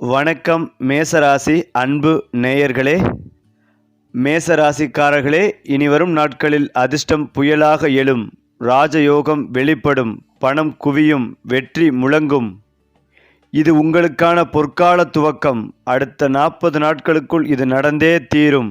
வணக்கம் மேசராசி அன்பு நேயர்களே. மேசராசிக்காரர்களே, இனிவரும் நாட்களில் அதிர்ஷ்டம் புயலாக எழும், ராஜயோகம் வெளிப்படும், பணம் குவியும், வெற்றி முழங்கும். இது உங்களுக்கான பொற்கால துவக்கம். அடுத்த 40 நாட்களுக்குள் இது நடந்தே தீரும்.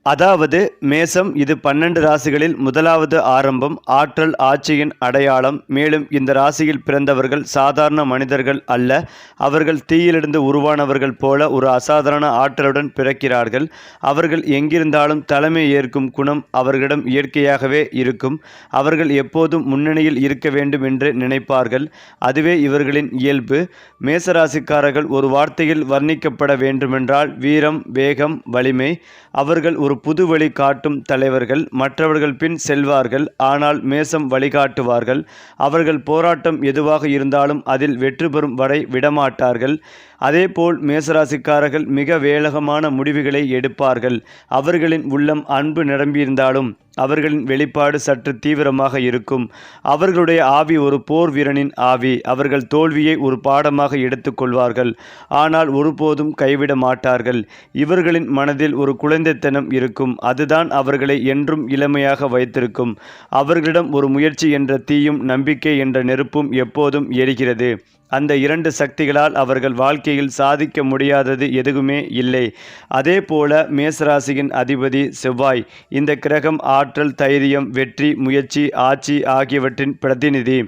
அதாவது மேசம் இது 12 ராசிகளில் முதலாவது ஆரம்பம், ஆற்றல் ஆட்சியின் அடையாளம். மேலும் இந்த ராசியில் பிறந்தவர்கள் சாதாரண மனிதர்கள் அல்ல. அவர்கள் தீயிலிருந்து உருவானவர்கள் போல ஒரு அசாதாரண ஆற்றலுடன் பிறக்கிறார்கள். அவர்கள் எங்கிருந்தாலும் தலைமை ஏற்கும் குணம் அவர்களிடம் இயற்கையாகவே இருக்கும். அவர்கள் எப்போதும் முன்னணியில் இருக்க வேண்டும் என்று நினைப்பார்கள். அதுவே இவர்களின் இயல்பு. மேசராசிக்காரர்கள் ஒரு வார்த்தையில் வர்ணிக்கப்பட வேண்டுமென்றால் வீரம், வேகம், வலிமை. அவர்கள் ஒரு புது வழி காட்டும் தலைவர்கள். மற்றவர்கள் பின் செல்வார்கள், ஆனால் மேசம் வழிகாட்டுவார்கள். அவர்கள் போராட்டம் எதுவாக இருந்தாலும் அதில் வெற்றி பெறும் வரை விடமாட்டார்கள். அதேபோல் மேசராசிக்காரர்கள் மிக வேகமான முடிவுகளை எடுப்பார்கள். அவர்களின் உள்ளம் அன்பு நிரம்பியிருந்தாலும் அவர்களின் வெளிப்பாடு சற்று தீவிரமாக இருக்கும். அவர்களுடைய ஆவி ஒரு போர் வீரனின் ஆவி. அவர்கள் தோல்வியை ஒரு பாடமாக எடுத்துக்கொள்வார்கள், ஆனால் ஒருபோதும் கைவிட மாட்டார்கள். இவர்களின் மனதில் ஒரு குழந்தைத்தனம் இருக்கும். அதுதான் அவர்களை என்றும் இளமையாக வைத்திருக்கும். அவர்களிடம் ஒரு முயற்சி என்ற தீயும் நம்பிக்கை என்ற நெருப்பும் எப்போதும் எரிகிறது. அந்த 2 சக்திகளால் அவர்கள் வாழ்க்கையில் சாதிக்க முடியாதது எதுவுமே இல்லை. அதே போல மேசராசியின் அதிபதி செவ்வாய். இந்த கிரகம் ஆற்றல், தைரியம், வெற்றி, முயற்சி, ஆட்சி ஆகியவற்றின் பிரதிநிதி.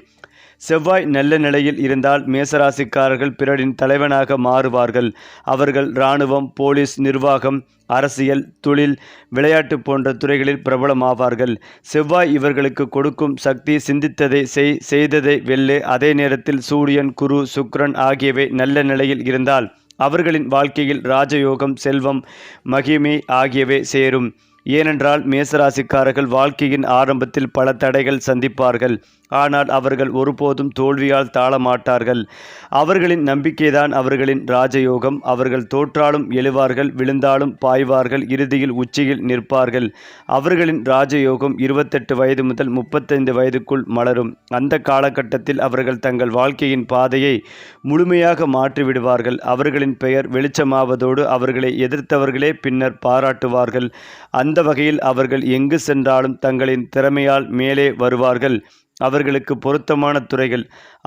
செவ்வாய் நல்ல நிலையில் இருந்தால் மேசராசிக்காரர்கள் பிறரின் தலைவனாக மாறுவார்கள். அவர்கள் இராணுவம், போலீஸ், நிர்வாகம், அரசியல், தொழில், விளையாட்டு போன்ற துறைகளில் பிரபலமாவார்கள். செவ்வாய் இவர்களுக்கு கொடுக்கும் சக்தி சிந்தித்ததை செய்ததை வெல்லு. அதே நேரத்தில் சூரியன், குரு, சுக்கிரன் ஆகியவை நல்ல நிலையில் இருந்தால் அவர்களின் வாழ்க்கையில் ராஜயோகம், செல்வம், மகிமை ஆகியவை சேரும். ஏனென்றால் மேசராசிக்காரர்கள் வாழ்க்கையின் ஆரம்பத்தில் பல தடைகள் சந்திப்பார்கள். ஆனால் அவர்கள் ஒருபோதும் தோல்வியால் தாழமாட்டார்கள். அவர்களின் நம்பிக்கைதான் அவர்களின் ராஜயோகம். அவர்கள் தோற்றாலும் எழுவார்கள், விழுந்தாலும் பாய்வார்கள், இறுதியில் உச்சியில் நிற்பார்கள். அவர்களின் ராஜயோகம் 28 வயது முதல் 35 வயதுக்குள் மலரும். அந்த காலகட்டத்தில் அவர்கள் தங்கள் வாழ்க்கையின் பாதையை முழுமையாக மாற்றிவிடுவார்கள். அவர்களின் பெயர் வெளிச்சமாவதோடு அவர்களை எதிர்த்தவர்களே பின்னர் பாராட்டுவார்கள். அந்த வகையில் அவர்கள் எங்கு சென்றாலும் தங்களின் திறமையால் மேலே வருவார்கள். அவர்களுக்கு பொருத்தமான துறைகள்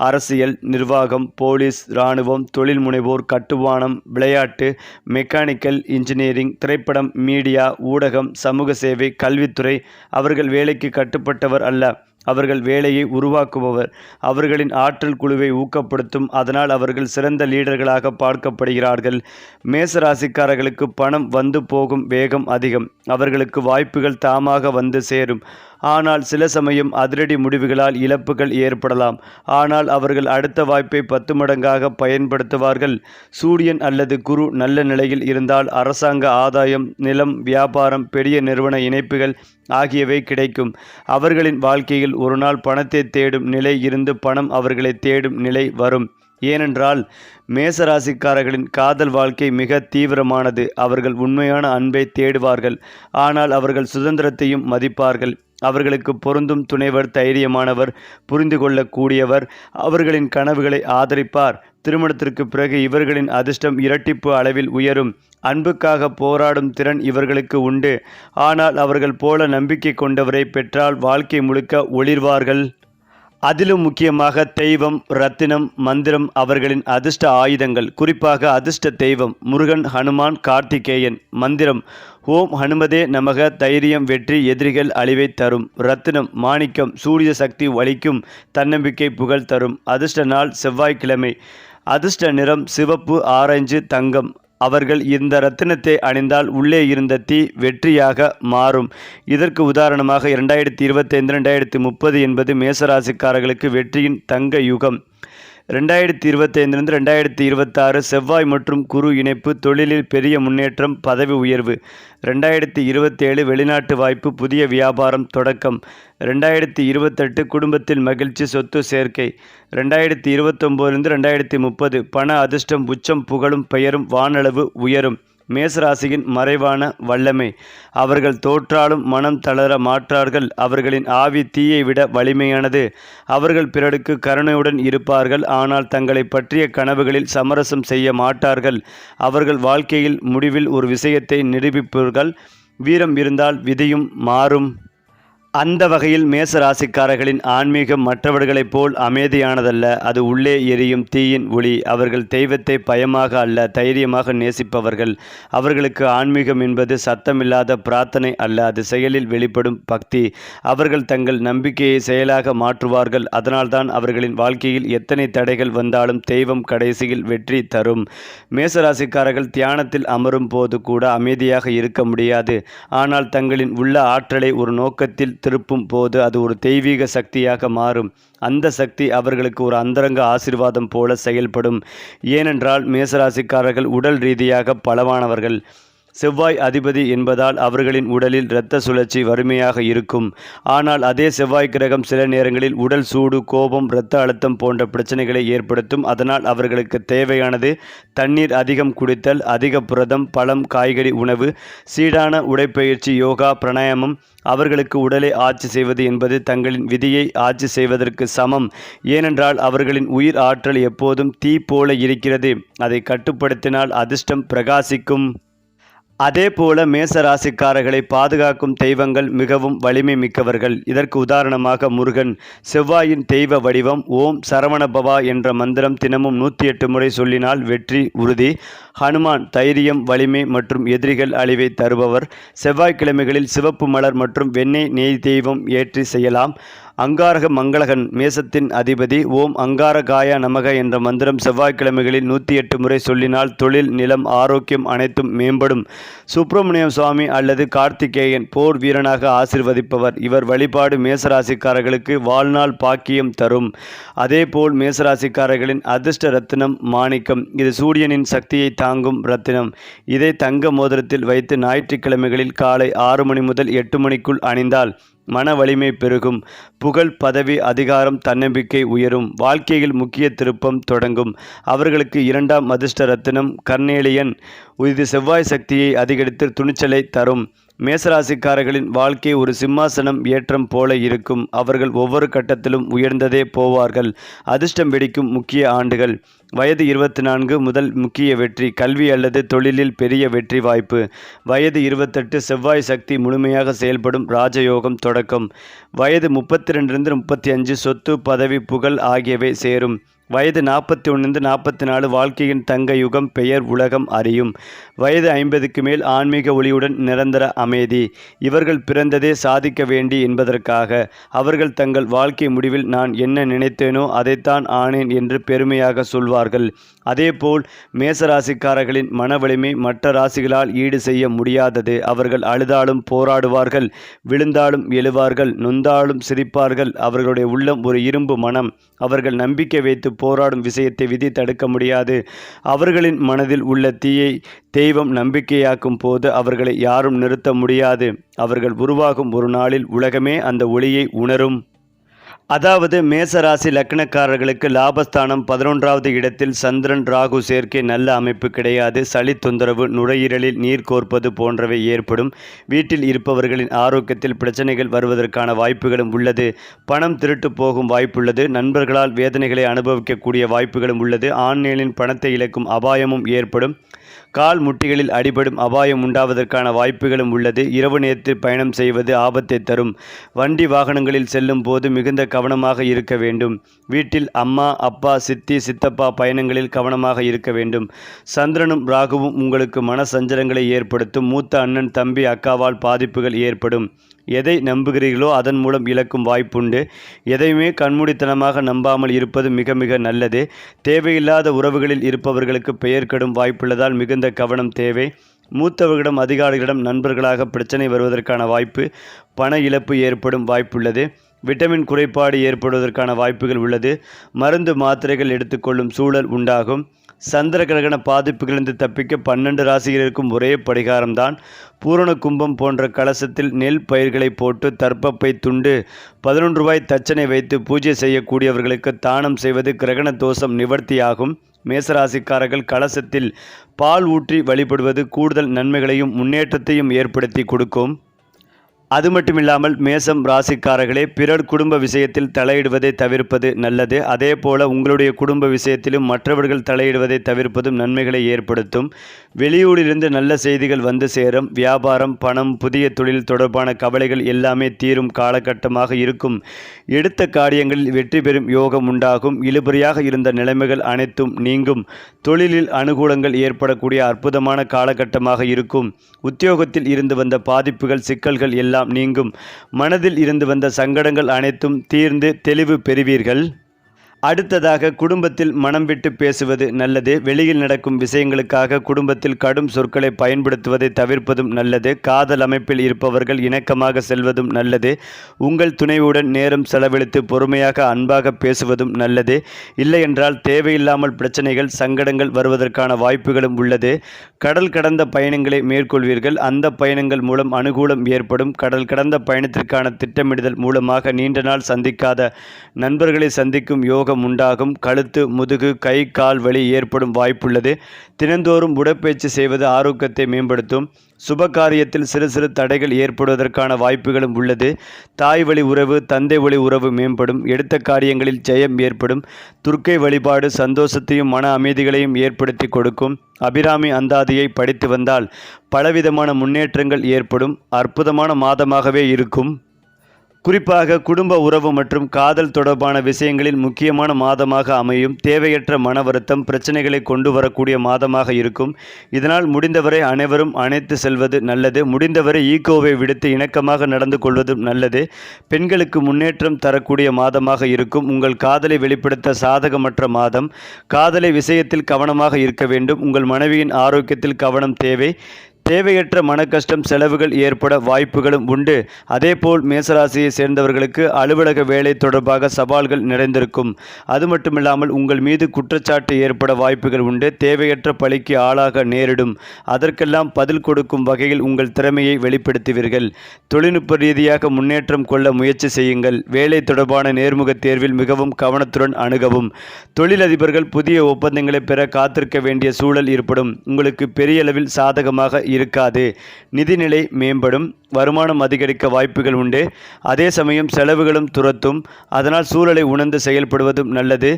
அரசியல், நிர்வாகம், போலீஸ், இராணுவம், தொழில் முனைவோர், கட்டுமானம், விளையாட்டு, மெக்கானிக்கல் இன்ஜினியரிங், திரைப்படம், மீடியா, ஊடகம், சமூக சேவை, கல்வித்துறை. அவர்கள் வேலைக்கு கட்டுப்பட்டவர் அல்ல, அவர்கள் வேலையை உருவாக்குபவர். அவர்களின் ஆற்றல் குழுவை ஊக்கப்படுத்தும். அதனால் அவர்கள் சிறந்த லீடர்களாக பார்க்கப்படுகிறார்கள். மேசராசிக்காரர்களுக்கு பணம் வந்து போகும் வேகம் அதிகம். அவர்களுக்கு வாய்ப்புகள் தாமாக வந்து சேரும். ஆனால் சில சமயம் அதிரடி முடிவுகளால் இழப்புகள் ஏற்படலாம். ஆனால் அவர்கள் அடுத்த வாய்ப்பை 10 மடங்காக பயன்படுத்துவார்கள். சூரியன் அல்லது குரு நல்ல நிலையில் இருந்தால் அரசாங்க ஆதாயம், நிலம், வியாபாரம், பெரிய நிறுவன இணைப்புகள் ஆகியவை கிடைக்கும். அவர்களின் வாழ்க்கையில் ஒரு நாள் பணத்தை தேடும் நிலை இருந்து பணம் அவர்களை தேடும் நிலை வரும். ஏனென்றால் மேசராசிக்காரர்களின் காதல் வாழ்க்கை மிக தீவிரமானது. அவர்கள் உண்மையான அன்பை தேடுவார்கள், ஆனால் அவர்கள் சுதந்திரத்தையும் மதிப்பார்கள். அவர்களுக்கு பொருந்தும் துணைவர் தைரியமானவர், புரிந்து கொள்ளக்கூடியவர், அவர்களின் கனவுகளை ஆதரிப்பார். திருமணத்திற்கு பிறகு இவர்களின் அதிர்ஷ்டம் இரட்டிப்பு அளவில் உயரும். அன்புக்காக போராடும் திறன் இவர்களுக்கு உண்டு. ஆனால் அவர்கள் போல நம்பிக்கை கொண்டவரை பெற்றால் வாழ்க்கை முழுக்க ஒளிர்வார்கள். அதிலும் முக்கியமாக தெய்வம், ரத்தினம், மந்திரம் அவர்களின் அதிர்ஷ்ட ஆயுதங்கள். குறிப்பாக அதிர்ஷ்ட தெய்வம் முருகன், ஹனுமான், கார்த்திகேயன். மந்திரம் ஓம் ஹனுமதே நமக. தைரியம், வெற்றி, எதிரிகள் அழிவை தரும். ரத்தினம் மாணிக்கம், சூரிய சக்தி வலிக்கும், தன்னம்பிக்கை, புகழ் தரும். அதிர்ஷ்ட நாள் செவ்வாய்க்கிழமை. அதிர்ஷ்ட நிறம் சிவப்பு, ஆரஞ்சு, தங்கம். அவர்கள் இந்த ரத்தினத்தை அணிந்தால் உள்ளே இருந்த தீ வெற்றியாக மாறும். இதற்கு உதாரணமாக 2025 2030 என்பது மேசராசிக்காரர்களுக்கு வெற்றியின் தங்க யுகம். 2025 2026 செவ்வாய் மற்றும் குரு இணைப்பு, தொழிலில் பெரிய முன்னேற்றம், பதவி உயர்வு. 2027 வெளிநாட்டு வாய்ப்பு, புதிய வியாபாரம் தொடக்கம். 2028 குடும்பத்தில் மகிழ்ச்சி, சொத்து சேர்க்கை. 2029 2030 பண அதிர்ஷ்டம், உச்சம், புகழும் பெயரும், வானளவு உயரும். மேசராசியின் மறைவான வல்லமை. அவர்கள் தோற்றாலும் மனம் தளர மாட்டார்கள். அவர்களின் ஆவி தீயை விட வலிமையானது. அவர்கள் பிறருக்கு கருணையுடன் இருப்பார்கள். ஆனால் தங்களை பற்றிய கனவுகளில் சமரசம் செய்ய மாட்டார்கள். அவர்கள் வாழ்க்கையில் முடிவில் ஒரு விஷயத்தை நிரூபிப்பார்கள். வீரம் இருந்தால் விதியும் மாறும். அந்த வகையில் மேச ராசிக்காரர்களின் ஆன்மீகம் மற்றவர்களைப் போல் அமைதியானதல்ல. அது உள்ளே எரியும் தீயின் ஒளி. அவர்கள் தெய்வத்தை பயமாக அல்ல, தைரியமாக நேசிப்பவர்கள். அவர்களுக்கு ஆன்மீகம் என்பது சத்தமில்லாத பிரார்த்தனை அல்ல, அது செயலில் வெளிப்படும் பக்தி. அவர்கள் தங்கள் நம்பிக்கையை செயலாக மாற்றுவார்கள். அதனால்தான் அவர்களின் வாழ்க்கையில் எத்தனை தடைகள் வந்தாலும் தெய்வம் கடைசியில் வெற்றி தரும். மேசராசிக்காரர்கள் தியானத்தில் அமரும் போது கூட அமைதியாக இருக்க முடியாது. ஆனால் தங்களின் உள்ள ஆற்றலை ஒரு நோக்கத்தில் திருப்பும் போது அது ஒரு தெய்வீக சக்தியாக மாறும். அந்த சக்தி அவர்களுக்கு ஒரு அந்தரங்க ஆசீர்வாதம் போல செயல்படும். ஏனென்றால் மேசராசிக்காரர்கள் உடல் ரீதியாக பலவானவர்கள். செவ்வாய் அதிபதி என்பதால் அவர்களின் உடலில் இரத்த சுழற்சி வறுமையாக இருக்கும். ஆனால் அதே செவ்வாய் கிரகம் சில நேரங்களில் உடல் சூடு, கோபம், இரத்த அழுத்தம் போன்ற பிரச்சனைகளை ஏற்படுத்தும். அதனால் அவர்களுக்கு தேவையானது தண்ணீர் அதிகம் குடித்தல், அதிக புரதம், பழம், காய்கறி உணவு, சீரான உடைப்பயிற்சி, யோகா, பிராணாயாமம். அவர்களுக்கு உடலை ஆட்சி செய்வது என்பது தங்களின் விதியை ஆட்சி செய்வதற்கு சமம். ஏனென்றால் அவர்களின் உயிர் ஆற்றல் எப்போதும் தீ போல இருக்கிறது. அதை கட்டுப்படுத்தினால் அதிர்ஷ்டம் பிரகாசிக்கும். அதே போல மேச ராசிக்காரர்களை பாதுகாக்கும் தெய்வங்கள் மிகவும் வலிமை மிக்கவர்கள். இதற்கு உதாரணமாக முருகன். செவ்வாயின் தெய்வ வடிவம். ஓம் சரவணபவா என்ற மந்திரம் தினமும் 108 முறை சொல்லினால் வெற்றி உறுதி. ஹனுமான் தைரியம், வலிமை மற்றும் எதிரிகள் அழிவை தருபவர். செவ்வாய்க்கிழமைகளில் சிவப்பு மலர் மற்றும் வெண்ணெய் நெய் தெய்வம் ஏற்றி செய்யலாம். அங்காரக மங்களகன் மேசத்தின் அதிபதி. ஓம் அங்காரகாய நமக என்ற மந்திரம் செவ்வாய்க்கிழமைகளில் 108 முறை சொல்லினால் தொழில், நிலம், ஆரோக்கியம் அனைத்தும் மேம்படும். சுப்பிரமணியம் சுவாமி அல்லது கார்த்திகேயன் போர் வீரனாக ஆசிர்வதிப்பவர். இவர் வழிபாடு மேசராசிக்காரர்களுக்கு வாழ்நாள் பாக்கியம் தரும். அதேபோல் மேசராசிக்காரர்களின் அதிர்ஷ்ட ரத்தினம் மாணிக்கம். இது சூரியனின் சக்தியை தாங்கும் ரத்தினம். இதை தங்க மோதிரத்தில் வைத்து ஞாயிற்றுக்கிழமைகளில் காலை 6 மணி முதல் 8 மணிக்குள் அணிந்தால் மன வலிமை பெருகும். புகழ், பதவி, அதிகாரம், தன்னம்பிக்கை உயரும். வாழ்க்கையில் முக்கிய திருப்பம் தொடங்கும். அவர்களுக்கு 2ஆம் அதிர்ஷ்ட ரத்தினம் கர்னேலியன். இது செவ்வாய் சக்தியை அதிகரித்து துணிச்சலை தரும். மேசராசிக்காரர்களின் வாழ்க்கை ஒரு சிம்மாசனம் ஏற்றம் போல இருக்கும். அவர்கள் ஒவ்வொரு கட்டத்திலும் உயர்ந்ததே போவார்கள். அதிர்ஷ்டம் வெடிக்கும் முக்கிய ஆண்டுகள். வயது 24 முதல் முக்கிய வெற்றி, கல்வி அல்லது தொழிலில் பெரிய வெற்றி வாய்ப்பு. வயது 28 செவ்வாய் சக்தி முழுமையாக செயல்படும் ராஜயோகம் தொடக்கம். வயது 32 35 சொத்து, பதவி, புகழ் ஆகியவை சேரும். வயது 41 44 வாழ்க்கையின் தங்க யுகம், பெயர் உலகம் அறியும். வயது 50க்கு மேல் ஆன்மீக ஒளியுடன் நிரந்தர அமைதி. இவர்கள் பிறந்ததே சாதிக்க வேண்டி என்பதற்காக. அவர்கள் தங்கள் வாழ்க்கை முடிவில் நான் என்ன நினைத்தேனோ அதைத்தான் ஆனேன் என்று பெருமையாக சொல்வார்கள். அதேபோல் மேசராசிக்காரர்களின் மன வலிமை மற்ற ராசிகளால் ஈடு செய்ய முடியாதது. அவர்கள் அழுதாலும் போராடுவார்கள், விழுந்தாலும் எழுவார்கள், நொந்தாலும் சிரிப்பார்கள். அவர்களுடைய உள்ளம் ஒரு இரும்பு மனம். அவர்கள் நம்பிக்கை வைத்து போராடும் விஷயத்தை விதி தடுக்க முடியாது. அவர்களின் மனதில் உள்ள தீயை தெய்வம் நம்பிக்கையாக்கும் போது அவர்களை யாரும் நிறுத்த முடியாது. அவர்கள் உருவாகும் ஒரு நாளில் உலகமே அந்த ஒளியை உணரும். அதாவது மேசராசி லக்னக்காரர்களுக்கு லாபஸ்தானம் 11வது இடத்தில் சந்திரன் ராகு சேர்க்கை நல்ல அமைப்பு கிடையாது. சளி தொந்தரவு, நுரையீரலில் நீர் கோர்ப்பது போன்றவை ஏற்படும். வீட்டில் இருப்பவர்களின் ஆரோக்கியத்தில் பிரச்சனைகள் வருவதற்கான வாய்ப்புகளும் உள்ளது. பணம் திருட்டு போகும் வாய்ப்புள்ளது. நண்பர்களால் வேதனைகளை அனுபவிக்கக்கூடிய வாய்ப்புகளும் உள்ளது. ஆன்லைனில் பணத்தை இழக்கும் அபாயமும் ஏற்படும். கால் முட்டிகளில் அடிபடும் அபாயம் உண்டாவதற்கான வாய்ப்புகளும் உள்ளது. இரவு நேரத்தில் பயணம் செய்வது ஆபத்தை தரும். வண்டி வாகனங்களில் செல்லும் போது மிகுந்த கவனமாக இருக்க வேண்டும். வீட்டில் அம்மா, அப்பா, சித்தி, சித்தப்பா பயணங்களில் கவனமாக இருக்க வேண்டும். சந்திரனும் ராகுவும் உங்களுக்கு மன சஞ்சலங்களை ஏற்படுத்தும். மூத்த அண்ணன், தம்பி, அக்காவால் பாதிப்புகள் ஏற்படும். எதை நம்புகிறீர்களோ அதன் மூலம் இழக்கும் வாய்ப்புண்டு. எதையுமே கண்மூடித்தனமாக நம்பாமல் இருப்பது மிக மிக நல்லது. தேவையில்லாத உறவுகளில் இருப்பவர்களுக்கு பெயர் கெடும் வாய்ப்புள்ளதால் மிகுந்த கவனம் தேவை. மூத்தவர்களிடம், அதிகாரிகளிடம் நண்பர்களாக பிரச்சனை வருவதற்கான வாய்ப்பு. பண இழப்பு ஏற்படும் வாய்ப்புள்ளது. விட்டமின் குறைபாடு ஏற்படுவதற்கான வாய்ப்புகள் உள்ளது. மருந்து மாத்திரைகள் எடுத்துக்கொள்ளும் சூழல் உண்டாகும். சந்திர கிரகண பாதிப்புகளிலிருந்து தப்பிக்க 12 ராசிகளிற்கும் ஒரே பரிகாரம்தான். பூரண கும்பம் போன்ற கலசத்தில் நெல் பயிர்களை போட்டு தர்ப்பப்பை துண்டு 11 ரூபாய் தட்சணை வைத்து பூஜை செய்யக்கூடியவர்களுக்கு தானம் செய்வது கிரகண தோஷம் நிவர்த்தியாகும். மேசராசிக்காரர்கள் கலசத்தில் பால் ஊற்றி வழிபடுவது கூடுதல் நன்மைகளையும் முன்னேற்றத்தையும் ஏற்படுத்தி கொடுக்கும். அது மட்டுமில்லாமல் மேசம் ராசிக்காரர்களே, பிறர் குடும்ப விஷயத்தில் தலையிடுவதை தவிர்ப்பது நல்லது. அதே போல உங்களுடைய குடும்ப விஷயத்திலும் மற்றவர்கள் தலையிடுவதை தவிர்ப்பதும் நன்மைகளை ஏற்படுத்தும். வெளியூரிலிருந்து நல்ல செய்திகள் வந்து சேரும். வியாபாரம், பணம், புதிய தொழில் தொடர்பான கவலைகள் எல்லாமே தீரும் காலகட்டமாக இருக்கும். எடுத்த காரியங்களில் வெற்றி பெறும் யோகம் உண்டாகும். இழுபறியாக இருந்த நிலைமைகள் அனைத்தும் நீங்கும். தொழிலில் அனுகூலங்கள் ஏற்படக்கூடிய அற்புதமான காலகட்டமாக இருக்கும். உத்தியோகத்தில் இருந்து வந்த பாதிப்புகள், சிக்கல்கள் எல்லாம் நீங்கும். மனதில் இருந்து வந்த சங்கடங்கள் அனைத்தும் தீர்ந்து தெளிவு பெறுவீர்கள். அடுத்ததாக, குடும்பத்தில் மனம் விட்டு பேசுவது நல்லது. வெளியில் நடக்கும் விஷயங்களுக்காக குடும்பத்தில் கடும் சொற்களை பயன்படுத்துவதை தவிர்ப்பதும் நல்லது. காதல் அமைப்பில் இருப்பவர்கள் இணக்கமாக செல்வதும் நல்லது. உங்கள் துணைவுடன் நேரம் செலவழித்து பொறுமையாக அன்பாக பேசுவதும் நல்லது. இல்லையென்றால் தேவையில்லாமல் பிரச்சனைகள், சங்கடங்கள் வருவதற்கான வாய்ப்புகளும் உள்ளது. கடல் கடந்த பயணங்களை மேற்கொள்வீர்கள். அந்த பயணங்கள் மூலம் அனுகூலம் ஏற்படும். கடல் கடந்த பயணத்திற்கான திட்டமிடுதல் மூலமாக நீண்ட நாள் சந்திக்காத நண்பர்களை சந்திக்கும் யோகம் உண்டாகும். கழுத்து, முதுகு, கை, கால் வலி ஏற்படும் வாய்ப்புள்ளது. தினந்தோறும் உடற்பயிற்சி செய்வது ஆரோக்கியத்தை மேம்படுத்தும். சுப காரியத்தில் சிறு சிறு தடைகள் ஏற்படுவதற்கான வாய்ப்புகளும் உள்ளது. தாய் வழி உறவு, தந்தை வழி உறவு மேம்படும். எடுத்த காரியங்களில் ஜெயம் ஏற்படும். துர்க்கை வழிபாடு சந்தோஷத்தையும் மன அமைதிகளையும் ஏற்படுத்தி கொடுக்கும். அபிராமி அந்தாதியை படித்து வந்தால் பலவிதமான முன்னேற்றங்கள் ஏற்படும். அற்புதமான மாதமாகவே இருக்கும். குறிப்பாக குடும்ப உறவு மற்றும் காதல் தொடர்பான விஷயங்களில் முக்கியமான மாதமாக அமையும். தேவையற்ற மன வருத்தம், பிரச்சனைகளை கொண்டு வரக்கூடிய மாதமாக இருக்கும். இதனால் முடிந்தவரை அனைவரும் அணைத்து செல்வது நல்லது. முடிந்தவரை ஈகோவை விடுத்து இணக்கமாக நடந்து கொள்வதும் நல்லது. பெண்களுக்கு முன்னேற்றம் தரக்கூடிய மாதமாக இருக்கும். உங்கள் காதலை வெளிப்படுத்த சாதகமற்ற மாதம். காதலை விஷயத்தில் கவனமாக இருக்க வேண்டும். உங்கள் மனைவியின் ஆரோக்கியத்தில் கவனம் தேவை. தேவையற்ற மனக்கஷ்டம், செலவுகள் ஏற்பட வாய்ப்புகளும் உண்டு. அதேபோல் மேசராசியை சேர்ந்தவர்களுக்கு அலுவலக வேலை தொடர்பாக சவால்கள் நிறைந்திருக்கும். அது மட்டுமில்லாமல் உங்கள் மீது குற்றச்சாட்டு ஏற்பட வாய்ப்புகள் உண்டு. தேவையற்ற பழிக்கு ஆளாக நேரிடும். அதற்கெல்லாம் பதில் கொடுக்கும் வகையில் உங்கள் திறமையை வெளிப்படுத்துவீர்கள். தொழில்நுட்ப ரீதியாக முன்னேற்றம் கொள்ள முயற்சி செய்யுங்கள். வேலை தொடர்பான நேர்முக தேர்வில் மிகவும் கவனத்துடன் அணுகவும். தொழிலதிபர்கள் புதிய ஒப்பந்தங்களை பெற காத்திருக்க வேண்டிய சூழல் ஏற்படும். உங்களுக்கு பெரிய அளவில் சாதகமாக இருக்காது. நிதிநிலை மேம்படும். வருமானம் அதிகரிக்க வாய்ப்புகள் உண்டு. அதே சமயம் செலவுகளும் துரத்தும். அதனால் சூழலை உணர்ந்து செயல்படுவதும் நல்லது.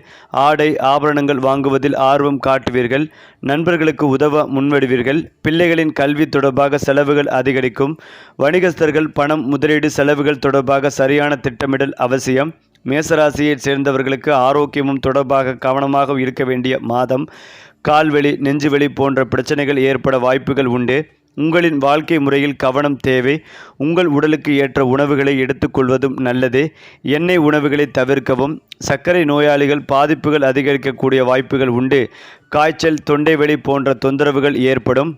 ஆடை, ஆபரணங்கள் வாங்குவதில் ஆர்வம் காட்டுவீர்கள். நண்பர்களுக்கு உதவ முன்வடுவீர்கள். பிள்ளைகளின் கல்வி தொடர்பாக செலவுகள் அதிகரிக்கும். வணிகஸ்தர்கள் பணம், முதலீடு, செலவுகள் தொடர்பாக சரியான திட்டமிடல் அவசியம். மேசராசியை சேர்ந்தவர்களுக்கு ஆரோக்கியமும் தொடர்பாக கவனமாக இருக்க வேண்டிய மாதம். கால்வலி, நெஞ்சுவலி போன்ற பிரச்சனைகள் ஏற்பட வாய்ப்புகள் உண்டு. உங்களின் வாழ்க்கை முறையில் கவனம் தேவை. உங்கள் உடலுக்கு ஏற்ற உணவுகளை எடுத்துக்கொள்வதும் நல்லது. எண்ணெய் உணவுகளை தவிர்க்கவும். சர்க்கரை நோயாளிகள் பாதிப்புகள் அதிகரிக்கக்கூடிய வாய்ப்புகள் உண்டு. காய்ச்சல், தொண்டை வலி போன்ற தொந்தரவுகள் ஏற்படும்.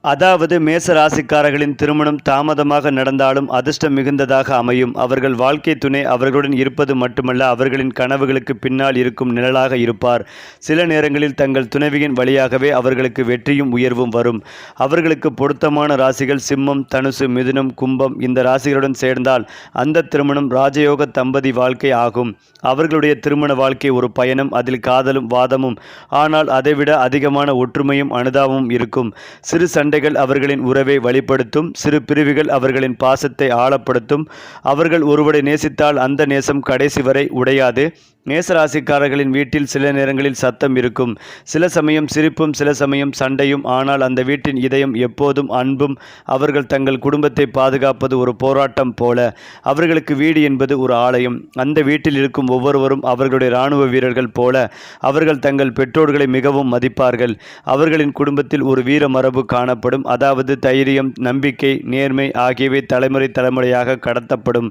அதாவது மேச ராசிக்காரர்களின் திருமணம் தாமதமாக நடந்தாலும் அதிர்ஷ்டம் மிகுந்ததாக அமையும். அவர்கள் வாழ்க்கை துணை அவர்களுடன் இருப்பது மட்டுமல்ல, அவர்களின் கனவுகளுக்கு பின்னால் இருக்கும் நிழலாக இருப்பார். சில நேரங்களில் தங்கள் துணைவியின் வழியாகவே அவர்களுக்கு வெற்றியும் உயர்வும் வரும். அவர்களுக்கு பொருத்தமான ராசிகள் சிம்மம், தனுசு, மிதுனம், கும்பம். இந்த ராசிகளுடன் சேர்ந்தால் அந்த திருமணம் ராஜயோக தம்பதி வாழ்க்கை ஆகும். அவர்களுடைய திருமண வாழ்க்கை ஒரு பயணம். அதில் காதலும் வாதமும், ஆனால் அதைவிட அதிகமான ஒற்றுமையும் அனுதாபமும் இருக்கும். சிறு சண்டைகள் அவர்களின் உறவை வழிப்படுத்தும். சிறு பிரிவுகள் அவர்களின் பாசத்தை ஆழப்படுத்தும். அவர்கள் ஒருவரை நேசித்தால் அந்த நேசம் கடைசி வரை உடையாது. மேசராசிக்காரர்களின் வீட்டில் சில நேரங்களில் சத்தம் இருக்கும். சில சமயம் சிரிப்பும், சில சமயம் சண்டையும். ஆனால் அந்த வீட்டின் இதயம் எப்போதும் அன்பும். அவர்கள் தங்கள் குடும்பத்தை பாதுகாப்பது ஒரு போராட்டம் போல. அவர்களுக்கு வீடு என்பது ஒரு ஆலயம். அந்த வீட்டில் இருக்கும் ஒவ்வொருவரும் அவர்களுடைய இராணுவ வீரர்கள் போல. அவர்கள் தங்கள் பெற்றோர்களை மிகவும் மதிப்பார்கள். அவர்களின் குடும்பத்தில் ஒரு வீர மரபு காணப்படும். அதாவது தைரியம், நம்பிக்கை, நேர்மை ஆகியவை தலைமுறை தலைமுறையாக கடத்தப்படும்.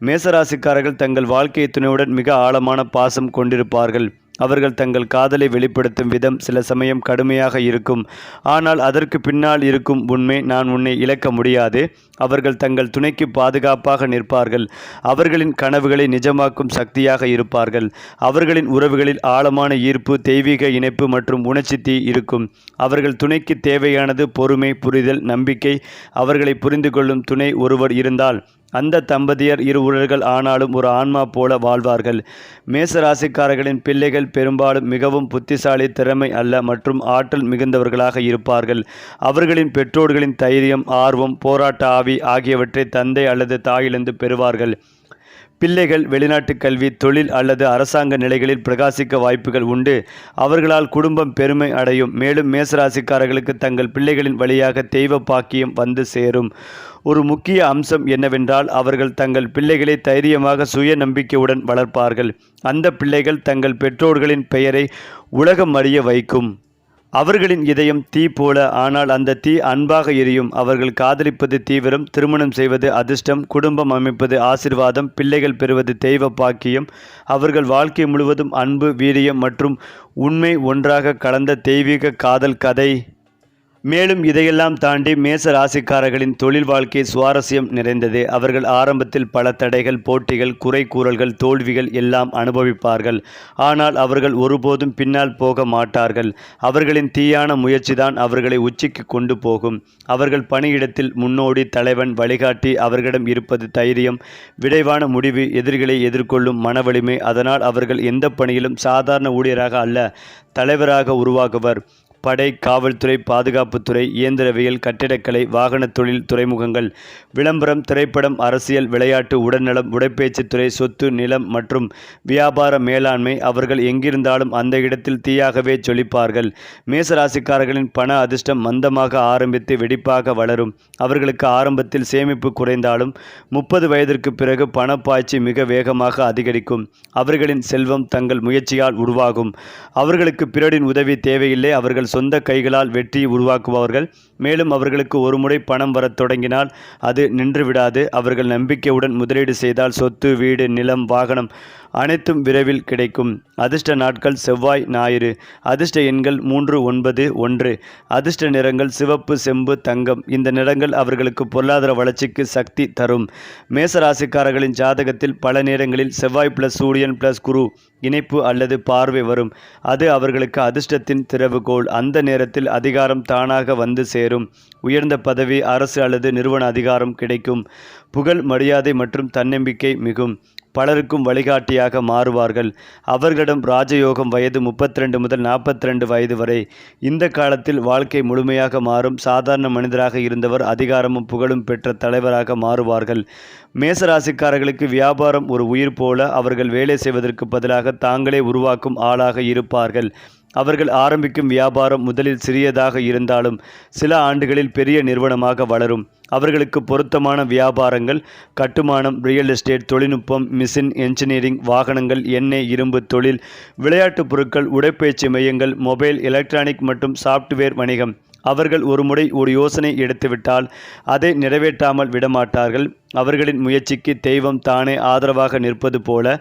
மேசராசிக்காரர்கள் தங்கள் வாழ்க்கை துணையுடன் மிக ஆழமான பாசம் கொண்டிருப்பார்கள். அவர்கள் தங்கள் காதலை வெளிப்படுத்தும் விதம் சில சமயம் கடுமையாக இருக்கும். ஆனால் அதற்கு பின்னால் இருக்கும் உண்மை, நான் உன்னை இழக்க முடியாது. அவர்கள் தங்கள் துணைக்கு பாதுகாப்பாக நிற்பார்கள். அவர்களின் கனவுகளை நிஜமாக்கும் சக்தியாக இருப்பார்கள். அவர்களின் உறவுகளில் ஆழமான ஈர்ப்பு, தெய்வீக இணைப்பு மற்றும் உணர்ச்சி தீ இருக்கும். அவர்கள் துணைக்கு தேவையானது பொறுமை, புரிதல், நம்பிக்கை. அவர்களை புரிந்து கொள்ளும் துணை ஒருவர் இருந்தால் அந்த தம்பதியர் இரு உடல்கள் ஆனாலும் ஒரு ஆன்மா போல வாழ்வார்கள். மேச ராசிக்காரர்களின் பிள்ளைகள் பெரும்பாலும் மிகவும் புத்திசாலி, திறமை அல்ல மற்றும் ஆற்றல் மிகுந்தவர்களாக இருப்பார்கள். அவர்களின் பெற்றோர்களின் தைரியம், ஆர்வம், போராட்ட ஆவி ஆகியவற்றை தந்தை அல்லது தாயிலிருந்து பெறுவார்கள். பிள்ளைகள் வெளிநாட்டு கல்வி, தொழில் அல்லது அரசாங்க நிலைகளில் பிரகாசிக்க வாய்ப்புகள் உண்டு. அவர்களால் குடும்பம் பெருமை அடையும். மேலும் மேசராசிக்காரர்களுக்கு தங்கள் பிள்ளைகளின் வழியாக தெய்வ பாக்கியம் வந்து சேரும். ஒரு முக்கிய அம்சம் என்னவென்றால் அவர்கள் தங்கள் பிள்ளைகளை தைரியமாக, சுய நம்பிக்கையுடன் வளர்ப்பார்கள். அந்த பிள்ளைகள் தங்கள் பெற்றோர்களின் பெயரை உலகம் அறிய வைக்கும். அவர்களின் இதயம் தீ போல, ஆனால் அந்த தீ அன்பாக எரியும். அவர்கள் காதலிப்பது தீவிரம், திருமணம் செய்வது அதிர்ஷ்டம், குடும்பம் அமைப்பது ஆசீர்வாதம், பிள்ளைகள் பெறுவது தெய்வ பாக்கியம். அவர்கள் வாழ்க்கை முழுவதும் அன்பு, வீரியம் மற்றும் உண்மை ஒன்றாக கலந்த தெய்வீக காதல் கதை. மேலும் இதையெல்லாம் தாண்டி மேச ராசிக்காரர்களின் தொழில் வாழ்க்கை சுவாரஸ்யம் நிறைந்தது. அவர்கள் ஆரம்பத்தில் பல தடைகள், போட்டிகள், குறை கூறல்கள், தோல்விகள் எல்லாம் அனுபவிப்பார்கள். ஆனால் அவர்கள் ஒருபோதும் பின்னால் போக மாட்டார்கள். அவர்களின் தீயான முயற்சிதான் அவர்களை உச்சிக்கு கொண்டு போகும். அவர்கள் பணியிடத்தில் முன்னோடி, தலைவன், வழிகாட்டி. அவர்களிடம் இருப்பது தைரியம், விரைவான முடிவு, எதிரிகளை எதிர்கொள்ளும் மனவலிமை. அதனால் அவர்கள் எந்த பணியிலும் சாதாரண ஊழியராக அல்ல, தலைவராக உருவாகுவர். படை, காவல்துறை, பாதுகாப்புத்துறை, இயந்திரவியல், கட்டிடக்கலை, வாகனத் தொழில், துறைமுகங்கள், விளம்பரம், திரைப்படம், அரசியல், விளையாட்டு, உடல்நலம், உடைப்பயிற்சித்துறை, சொத்து, நிலம் மற்றும் வியாபார மேலாண்மை. அவர்கள் எங்கிருந்தாலும் அந்த இடத்தில் தீயாகவே ஜொலிப்பார்கள். மேசராசிக்காரர்களின் பண அதிர்ஷ்டம் மந்தமாக ஆரம்பித்து வெடிப்பாக வளரும். அவர்களுக்கு ஆரம்பத்தில் சேமிப்பு குறைந்தாலும் 30 வயதிற்கு பிறகு பணப்பாய்ச்சி மிக வேகமாக அதிகரிக்கும். அவர்களின் செல்வம் தங்கள் முயற்சியால் உருவாகும். அவர்களுக்கு பிறரின் உதவி தேவையில்லை. அவர்கள் சொந்த கைகளால் வெற்றியை உருவாக்குபவர்கள். மேலும் அவர்களுக்கு ஒருமுறை பணம் வரத் தொடங்கினால் அது நின்றுவிடாது. அவர்கள் நம்பிக்கையுடன் முதலீடு செய்தால் சொத்து, வீடு, நிலம், வாகனம் அனைத்தும் விரைவில் கிடைக்கும். அதிர்ஷ்ட நாட்கள் செவ்வாய், ஞாயிறு. அதிர்ஷ்ட எண்கள் 3, 9, 1. அதிர்ஷ்ட நிறங்கள் சிவப்பு, செம்பு, தங்கம். இந்த நிறங்கள் அவர்களுக்கு பொருளாதார வளர்ச்சிக்கு சக்தி தரும். மேசராசிக்காரர்களின் ஜாதகத்தில் பல நேரங்களில் செவ்வாய் பிளஸ் சூரியன் பிளஸ் குரு இணைப்பு அல்லது பார்வை வரும். அது அவர்களுக்கு அதிர்ஷ்டத்தின் திறவுகோல். அந்த நேரத்தில் அதிகாரம் தானாக வந்து சேரும். உயர்ந்த பதவி, அரசு அல்லது நிறுவன அதிகாரம் கிடைக்கும். புகழ், மரியாதை மற்றும் தன்னம்பிக்கை மிகும். பலருக்கும் வழிகாட்டியாக மாறுவார்கள். அவர்களிடம் ராஜயோகம் வயது 32 முதல் 42 வயது வரை. இந்த காலத்தில் வாழ்க்கை முழுமையாக மாறும். சாதாரண மனிதராக இருந்தவர் அதிகாரமும் புகழும் பெற்ற தலைவராக மாறுவார்கள். மேசராசிக்காரர்களுக்கு வியாபாரம் ஒரு உயிர் போல. அவர்கள் வேலை செய்வதற்கு பதிலாக தாங்களே உருவாக்கும் ஆளாக இருப்பார்கள். அவர்கள் ஆரம்பிக்கும் வியாபாரம் முதலில் சிறியதாக இருந்தாலும் சில ஆண்டுகளில் பெரிய நிறுவனமாக வளரும். அவர்களுக்கு பொருத்தமான வியாபாரங்கள் கட்டுமானம், ரியல் எஸ்டேட், தொழில்நுட்பம், மிஷின் என்ஜினியரிங், வாகனங்கள், எண்ணெய், இரும்பு தொழில், விளையாட்டுப் பொருட்கள், உடைப்பயிற்சி மையங்கள், மொபைல், எலக்ட்ரானிக் மற்றும் சாப்ட்வேர் வணிகம். அவர்கள் ஒருமுறை ஒரு யோசனை எடுத்துவிட்டால் அதை நிறைவேற்றாமல் விடமாட்டார்கள். அவர்களின் முயற்சிக்கு தெய்வம் தானே ஆதரவாக நிற்பது போல.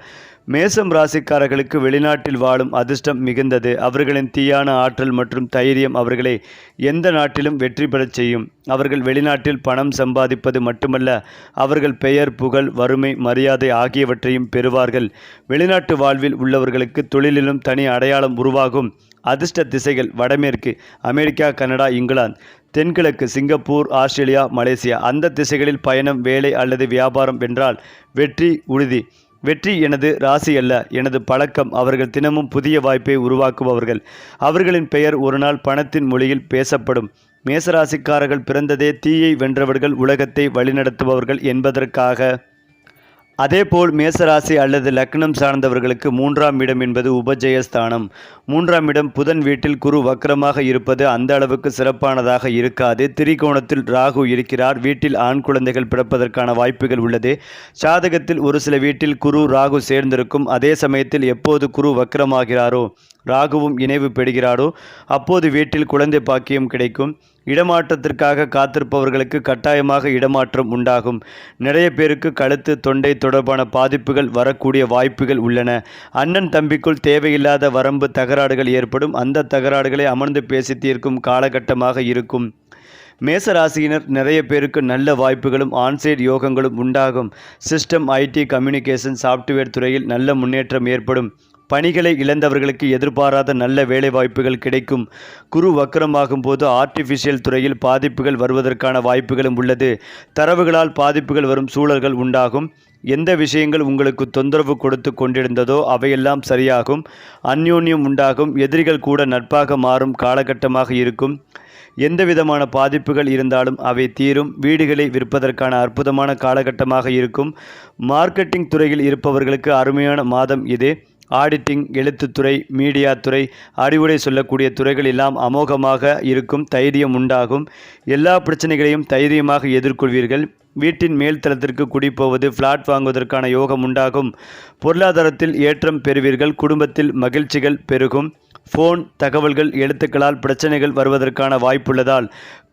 மேசம் ராசிக்காரர்களுக்கு வெளிநாட்டில் வாழும் அதிர்ஷ்டம் மிகுந்தது. அவர்களின் தீயான ஆற்றல் மற்றும் தைரியம் அவர்களை எந்த நாட்டிலும் வெற்றி பெறச் செய்யும். அவர்கள் வெளிநாட்டில் பணம் சம்பாதிப்பது மட்டுமல்ல, அவர்கள் பெயர், புகழ், வறுமை, மரியாதை ஆகியவற்றையும் பெறுவார்கள். வெளிநாட்டு வாழ்வில் உள்ளவர்களுக்கு தொழிலிலும் தனி அடையாளம் உருவாகும். அதிர்ஷ்ட திசைகள் வடமேற்கு அமெரிக்கா, கனடா, இங்கிலாந்து. தென்கிழக்கு சிங்கப்பூர், ஆஸ்திரேலியா, மலேசியா. அந்த திசைகளில் பயணம், வேலை அல்லது வியாபாரம் வென்றால் வெற்றி உறுதி. வெற்றி எனது ராசி அல்ல, எனது பழக்கம். அவர்கள் தினமும் புதிய வாய்ப்பை உருவாக்குபவர்கள். அவர்களின் பெயர் ஒரு நாள் பணத்தின் மொழியில் பேசப்படும். மேசராசிக்காரர்கள் பிறந்ததே தீயை வென்றவர்கள், உலகத்தை வழிநடத்துபவர்கள் என்பதற்காக. அதேபோல் மேசராசி அல்லது லக்னம் சார்ந்தவர்களுக்கு 3ஆம் இடம் என்பது உபஜயஸ்தானம். 3ஆம் இடம் புதன் வீட்டில் குரு வக்ரமாக இருப்பது அந்த அளவுக்கு சிறப்பானதாக இருக்காது. திரிகோணத்தில் ராகு இருக்கிறார். வீட்டில் ஆண் குழந்தைகள் பிறப்பதற்கான வாய்ப்புகள் உள்ளது. ஜாதகத்தில் ஒரு சில வீட்டில் குரு ராகு சேர்ந்திருக்கும். அதே சமயத்தில் எப்போது குரு வக்ரமாகிறாரோ ராகுவும் இணைவு பெறுகிறாரோ அப்போது வீட்டில் குழந்தை பாக்கியம் கிடைக்கும். இடமாற்றத்திற்காக காத்திருப்பவர்களுக்கு கட்டாயமாக இடமாற்றம் உண்டாகும். நிறைய பேருக்கு கழுத்து தொண்டை தொடர்பான பாதிப்புகள் வரக்கூடிய வாய்ப்புகள் உள்ளன. அண்ணன் தம்பிக்குள் தேவையில்லாத வரம்பு தகராறுகள் ஏற்படும். அந்த தகராறுகளை அமர்ந்து பேசி தீர்க்கும் காலகட்டமாக இருக்கும். மேசராசியினர் நிறைய பேருக்கு நல்ல வாய்ப்புகளும் ஆன்சைட் யோகங்களும் உண்டாகும். சிஸ்டம், ஐடி, கம்யூனிகேஷன், சாஃப்ட்வேர் துறையில் நல்ல முன்னேற்றம் ஏற்படும். பணிகளை இழந்தவர்களுக்கு எதிர்பாராத நல்ல வேலை வாய்ப்புகள் கிடைக்கும். குரு வக்ரமாகும் போது ஆர்டிஃபிஷியல் துறையில் பாதிப்புகள் வருவதற்கான வாய்ப்புகளும் உள்ளது. தரவுகளால் பாதிப்புகள் வரும் சூழல்கள் உண்டாகும். எந்த விஷயங்கள் உங்களுக்கு தொந்தரவு கொடுத்து கொண்டிருந்ததோ அவையெல்லாம் சரியாகும். அந்யோன்யம் உண்டாகும். எதிரிகள் கூட நட்பாக மாறும் காலகட்டமாக இருக்கும். எந்த விதமான பாதிப்புகள் இருந்தாலும் அவை தீரும். வீடுகளை விற்பதற்கான அற்புதமான காலகட்டமாக இருக்கும். மார்க்கெட்டிங் துறையில் இருப்பவர்களுக்கு அருமையான மாதம் இது. ஆடிட்டிங், எழுத்துத்துறை, மீடியா துறை, அறிவுரை சொல்லக்கூடிய துறைகள் எல்லாம் அமோகமாக இருக்கும். தைரியம் உண்டாகும். எல்லா பிரச்சனைகளையும் தைரியமாக எதிர்கொள்வீர்கள். வீட்டின் மேல் தளத்திற்கு குடிப்போவது, ஃப்ளாட் வாங்குவதற்கான யோகம் உண்டாகும். பொருளாதாரத்தில் ஏற்றம் பெறுவீர்கள். குடும்பத்தில் மகிழ்ச்சிகள் பெருகும். ஃபோன் தகவல்கள், எழுத்துக்களால் பிரச்சனைகள் வருவதற்கான வாய்ப்புள்ளதால்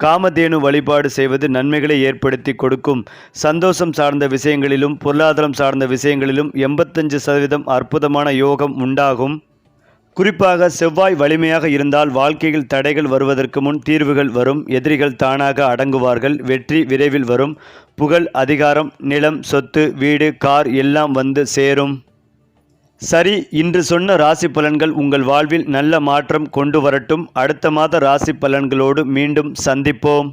காமதேனு வழிபாடு செய்வது நன்மைகளை ஏற்படுத்தி கொடுக்கும். சந்தோஷம் சார்ந்த விஷயங்களிலும் பொருளாதாரம் சார்ந்த விஷயங்களிலும் 85% அற்புதமான யோகம் உண்டாகும். குறிப்பாக செவ்வாய் வலிமையாக இருந்தால் வாழ்க்கையில் தடைகள் வருவதற்கு முன் தீர்வுகள் வரும். எதிரிகள் தானாக அடங்குவார்கள். வெற்றி விரைவில் வரும். புகழ், அதிகாரம், நிலம், சொத்து, வீடு, கார் எல்லாம் வந்து சேரும். சரி, இன்று சொன்ன ராசி பலன்கள் உங்கள் வாழ்வில் நல்ல மாற்றம் கொண்டு வரட்டும். அடுத்த மாத ராசி பலன்களோடு மீண்டும் சந்திப்போம்.